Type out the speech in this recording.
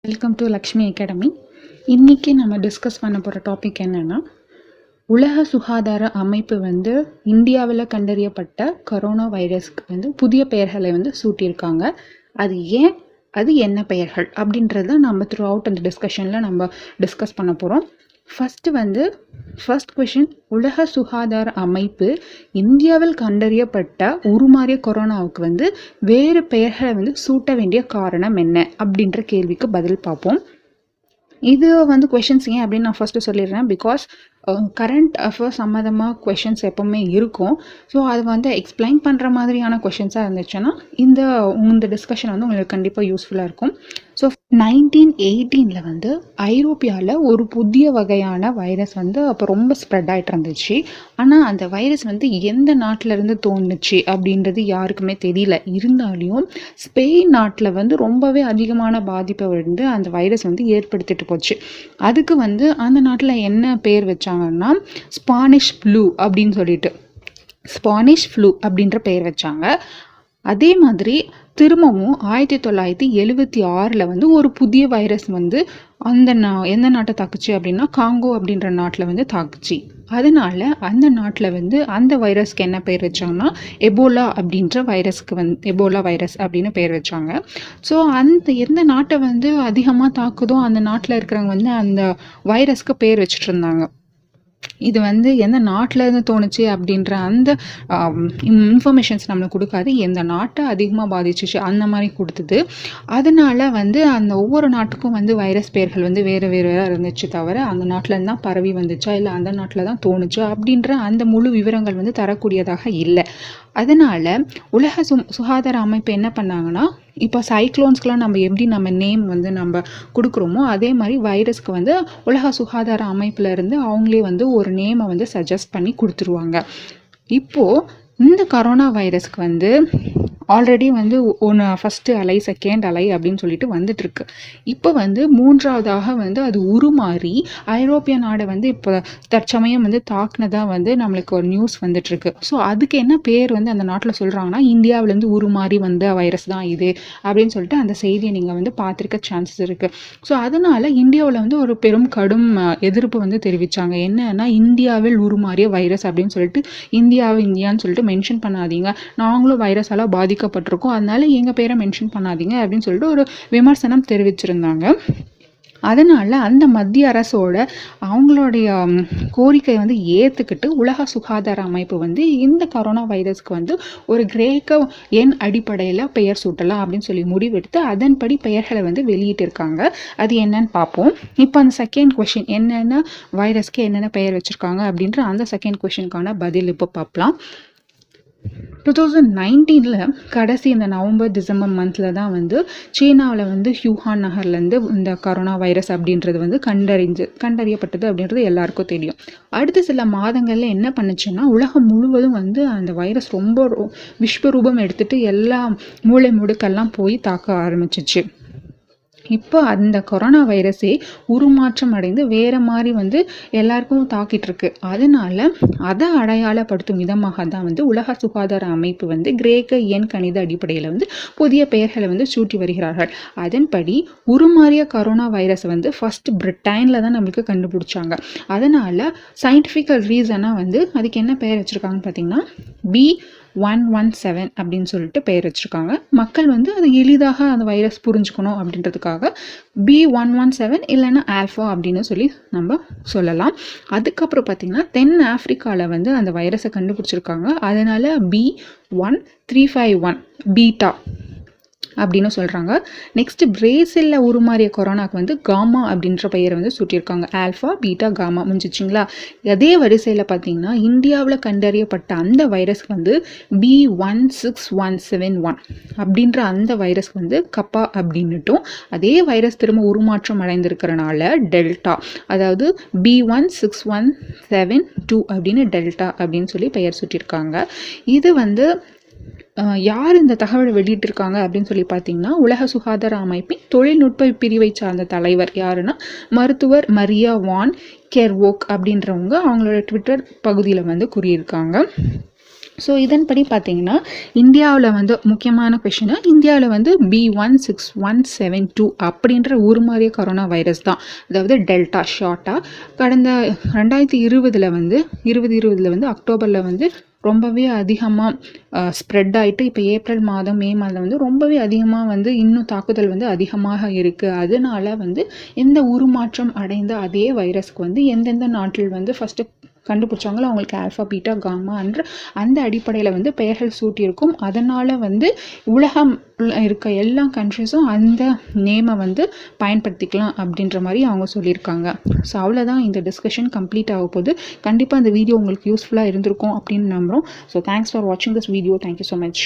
Welcome to Lakshmi academy. இன்றைக்கி நம்ம discuss பண்ண போகிற டாபிக் என்னென்னா, உலக சுகாதார அமைப்பு இந்தியாவில் கண்டறியப்பட்ட கொரோனா வைரஸ்க்கு புதிய பெயர்களை சூட்டியிருக்காங்க. அது ஏன், அது என்ன பெயர்கள் அப்படின்றத நம்ம த்ரூ அவுட் அந்த டிஸ்கஷனில் நம்ம டிஸ்கஸ் பண்ண போகிறோம். ஃபர்ஸ்ட் கொஷின், உலக சுகாதார அமைப்பு இந்தியாவில் கண்டறியப்பட்ட உருமாறிய கொரோனாவுக்கு வேறு பெயர்களை சூட்ட வேண்டிய காரணம் என்ன அப்படின்ற கேள்விக்கு பதில் பார்ப்போம். இது கொஷின்ஸ் ஏன் அப்படின்னு நான் ஃபஸ்ட்டு சொல்லிடுறேன். பிகாஸ் கரண்ட் அஃபேர்ஸ் சம்மந்தமாக கொஷின்ஸ் எப்போவுமே இருக்கும். ஸோ அது எக்ஸ்பிளைன் பண்ணுற மாதிரியான கொஷின்ஸாக இருந்துச்சுன்னா இந்த டிஸ்கஷன் உங்களுக்கு கண்டிப்பாக யூஸ்ஃபுல்லாக இருக்கும். ஸோ 1918 ஐரோப்பியாவில் ஒரு புதிய வகையான வைரஸ் அப்போ ரொம்ப ஸ்ப்ரெட் ஆகிட்டு இருந்துச்சு. ஆனால் அந்த வைரஸ் எந்த நாட்டிலேருந்து தோணுச்சு அப்படின்றது யாருக்குமே தெரியல. இருந்தாலும் ஸ்பெயின் நாட்டில் ரொம்பவே அதிகமான பாதிப்பை அந்த வைரஸ் ஏற்படுத்திட்டு போச்சு. அதுக்கு அந்த நாட்டில் என்ன பேர் வச்சாங்கன்னா ஸ்பானிஷ் ஃப்ளூ அப்படின்னு சொல்லிட்டு ஸ்பானிஷ் ஃப்ளூ அப்படின்ற பெயர் வச்சாங்க. அதே மாதிரி திரும்பவும் 1976 ஒரு புதிய வைரஸ் எந்த நாட்டை தாக்குச்சு அப்படின்னா காங்கோ அப்படின்ற நாட்டில் தாக்குச்சு. அதனால அந்த நாட்டில் அந்த வைரஸ்க்கு என்ன பேர் வச்சாங்கன்னா எபோலா அப்படின்ற வைரஸ்க்கு எபோலா வைரஸ் அப்படின்னு பேர் வச்சாங்க. ஸோ எந்த நாட்டை அதிகமாக தாக்குதோ அந்த நாட்டில் இருக்கிறவங்க அந்த வைரஸ்க்கு பேர் வச்சுட்டு இருந்தாங்க. இது எந்த நாட்டில் இருந்து தோணுச்சு அப்படின்ற அந்த இன்ஃபர்மேஷன்ஸ் நம்மளுக்கு கொடுக்காது. எந்த நாட்டை அதிகமாக பாதிச்சிச்சு அந்த மாதிரி கொடுத்தது. அதனால அந்த ஒவ்வொரு நாட்டுக்கும் வைரஸ் பெயர்கள் வேறு வேறாக இருந்துச்சு. தவிர அந்த நாட்டிலேருந்து தான் பரவி வந்துச்சா இல்லை அந்த நாட்டில் தான் தோணுச்சா அப்படின்ற அந்த முழு விவரங்கள் தரக்கூடியதாக இல்லை. அதனால் உலக சுகாதார அமைப்பு என்ன பண்ணாங்கன்னா, இப்போ சைக்ளோன்ஸ்க்கெலாம் நம்ம எப்படி நேம் நம்ம கொடுக்குறோமோ அதே மாதிரி வைரஸ்க்கு உலக சுகாதார அமைப்புலேருந்து அவங்களே ஒரு நேமை சஜஸ்ட் பண்ணி கொடுத்துருவாங்க. இப்போது இந்த கொரோனா வைரஸ்க்கு ஆல்ரெடி ஒன்று ஃபஸ்ட்டு அலை, செகண்ட் அலை அப்படின்னு சொல்லிட்டு வந்துட்டுருக்கு. இப்போ மூன்றாவதாக அது உருமாறி ஐரோப்பிய நாடை இப்போ தற்சமயம் தாக்குனதாக நம்மளுக்கு ஒரு நியூஸ் வந்துட்டுருக்கு. ஸோ அதுக்கு என்ன பேர் அந்த நாட்டில் சொல்கிறாங்கன்னா, இந்தியாவிலேருந்து உருமாறி வந்த வைரஸ் தான் இது அப்படின்னு சொல்லிட்டு அந்த செய்தியை நீங்கள் பார்த்துருக்க சான்சஸ் இருக்குது. ஸோ அதனால் இந்தியாவில் ஒரு பெரும் கடும் எதிர்ப்பு தெரிவித்தாங்க. என்னன்னா, இந்தியாவில் உருமாறிய வைரஸ் அப்படின்னு சொல்லிட்டு இந்தியான்னு சொல்லிட்டு மென்ஷன் பண்ணாதீங்க, நாங்களும் வைரஸால் பாதிக்கப்பட்டிருக்கோம், அதனால எங்கள் பேரை மென்ஷன் பண்ணாதீங்க அப்படின்னு சொல்லிட்டு ஒரு விமர்சனம் தெரிவிச்சிருந்தாங்க. அதனால் அந்த மத்திய அரசோட அவங்களுடைய கோரிக்கை ஏற்றுக்கிட்டு உலக சுகாதார அமைப்பு இந்த கொரோனா வைரஸ்க்கு ஒரு கிரேக்க எண் அடிப்படையில் பெயர் சூட்டலாம் அப்படின்னு சொல்லி முடிவெடுத்து அதன்படி பெயர்களை வெளியிட்டிருக்காங்க. அது என்னன்னு பார்ப்போம். இப்போ அந்த செகண்ட் கொஷின், என்னென்ன வைரஸ்க்கு என்னென்ன பெயர் வச்சுருக்காங்க அப்படின்ற அந்த செகண்ட் கொஷினுக்கான பதில் இப்போ பார்க்கலாம். 2019 கடைசி இந்த நவம்பர் டிசம்பர் மந்தில் தான் சீனாவில் ஹியூஹான் நகர்லேருந்து இந்த கொரோனா வைரஸ் அப்படின்றது கண்டறியப்பட்டது அப்படின்றது எல்லாருக்கும் தெரியும். அடுத்த சில மாதங்களில் என்ன பண்ணுச்சுன்னா, உலகம் முழுவதும் அந்த வைரஸ் ரொம்ப விஸ்வரூபம் எடுத்துட்டு எல்லா மூளை முடுக்கெல்லாம் போய் தாக்க ஆரம்பிச்சிச்சு. இப்போ அந்த கொரோனா வைரஸே உருமாற்றம் அடைந்து வேறு மாதிரி எல்லாருக்கும் தாக்கிட்டு இருக்கு. அதனால அதை அடையாளப்படுத்தும் விதமாக தான் உலக சுகாதார அமைப்பு கிரேக்க எண் கணித அடிப்படையில் புதிய பெயர்களை சூட்டி வருகிறார்கள். அதன்படி உருமாறிய கொரோனா வைரஸ் ஃபர்ஸ்ட் பிரிட்டனில் தான் நம்மளுக்கு கண்டுபிடிச்சாங்க. அதனால சயின்டிஃபிக்கல் ரீசனாக அதுக்கு என்ன பெயர் வச்சுருக்காங்கன்னு பார்த்தீங்கன்னா B117 அப்படின்னு சொல்லிட்டு பெயர் வச்சுருக்காங்க. மக்கள் அது எளிதாக அந்த வைரஸ் புரிஞ்சுக்கணும் அப்படின்றதுக்காக B117 இல்லைன்னா ஆல்ஃபா அப்படின்னு சொல்லி நம்ம சொல்லலாம். அதுக்கப்புறம் பார்த்திங்கன்னா தென் ஆஃப்ரிக்காவில் அந்த வைரஸை கண்டுபிடிச்சிருக்காங்க. அதனால் B1351 பீட்டா அப்படின்னு சொல்கிறாங்க. நெக்ஸ்ட் பிரேசிலில் உருமாறிய கொரோனாக்கு காமா அப்படின்ற பெயரை சூட்டியிருக்காங்க. ஆல்ஃபா, பீட்டா, காமா முடிஞ்சிச்சிங்களா. அதே வரிசையில் பார்த்தீங்கன்னா இந்தியாவில் கண்டறியப்பட்ட அந்த வைரஸ்க்கு B16171 அப்படின்ற அந்த வைரஸ்க்கு கப்பா அப்படின்னுட்டும், அதே வைரஸ் திரும்ப உருமாற்றம் அடைந்திருக்கிறனால டெல்டா, அதாவது B16172 அப்படின்னு டெல்டா அப்படின்னு சொல்லி பெயர் சூட்டியிருக்காங்க. இது யார் இந்த தகவலை வெளியிட்டிருக்காங்க அப்படின்னு சொல்லி பார்த்தீங்கன்னா, உலக சுகாதார அமைப்பின் தொழில்நுட்ப பிரிவை சார்ந்த தலைவர் யாருன்னா மருத்துவர் மரியா வான் கெர்வோக் அப்படின்றவங்க அவங்களோட ட்விட்டர் பகுதியில் கூறியிருக்காங்க. ஸோ இதன்படி பார்த்தீங்கன்னா இந்தியாவில் வந்து முக்கியமான கொஷின், இந்தியாவில் வந்து B16172 அப்படின்ற உருமாறிய கொரோனா வைரஸ் தான், அதாவது டெல்டா ஷார்ட்டாக கடந்த 2020 வந்து 2020 வந்து அக்டோபரில் வந்து ரொம்பவே அதிகமாக ஸ்ப்ரெட் ஆகிட்டு இப்போ ஏப்ரல் மாதம் மே மாதம் வந்து ரொம்பவே அதிகமாக வந்து இன்னும் தாக்குதல் வந்து அதிகமாக இருக்குது. அதனால வந்து இந்த உருமாற்றம் அடைந்த அதே வைரஸ்க்கு வந்து எந்தெந்த நாட்டில் வந்து ஃபஸ்ட்டு கண்டுபிடிச்சாங்களோ அவங்களுக்கு ஆல்ஃபா பீட்டா காமா என்ற அந்த அடிப்படையில் வந்து பெயர்கள் சூட்டியிருக்கும். அதனால் வந்து உலகம் இருக்க எல்லா கண்ட்ரிஸும் அந்த நேமை வந்து பயன்படுத்திக்கலாம் அப்படின்ற மாதிரி அவங்க சொல்லியிருக்காங்க. ஸோ அவ்வளோதான், இந்த டிஸ்கஷன் கம்ப்ளீட் ஆக போகுது. கண்டிப்பாக இந்த வீடியோ உங்களுக்கு யூஸ்ஃபுல்லாக இருந்திருக்கும் அப்படின்னு நம்புகிறோம். ஸோ தேங்க்ஸ் ஃபார் வாட்சிங் this video. Thank you so much.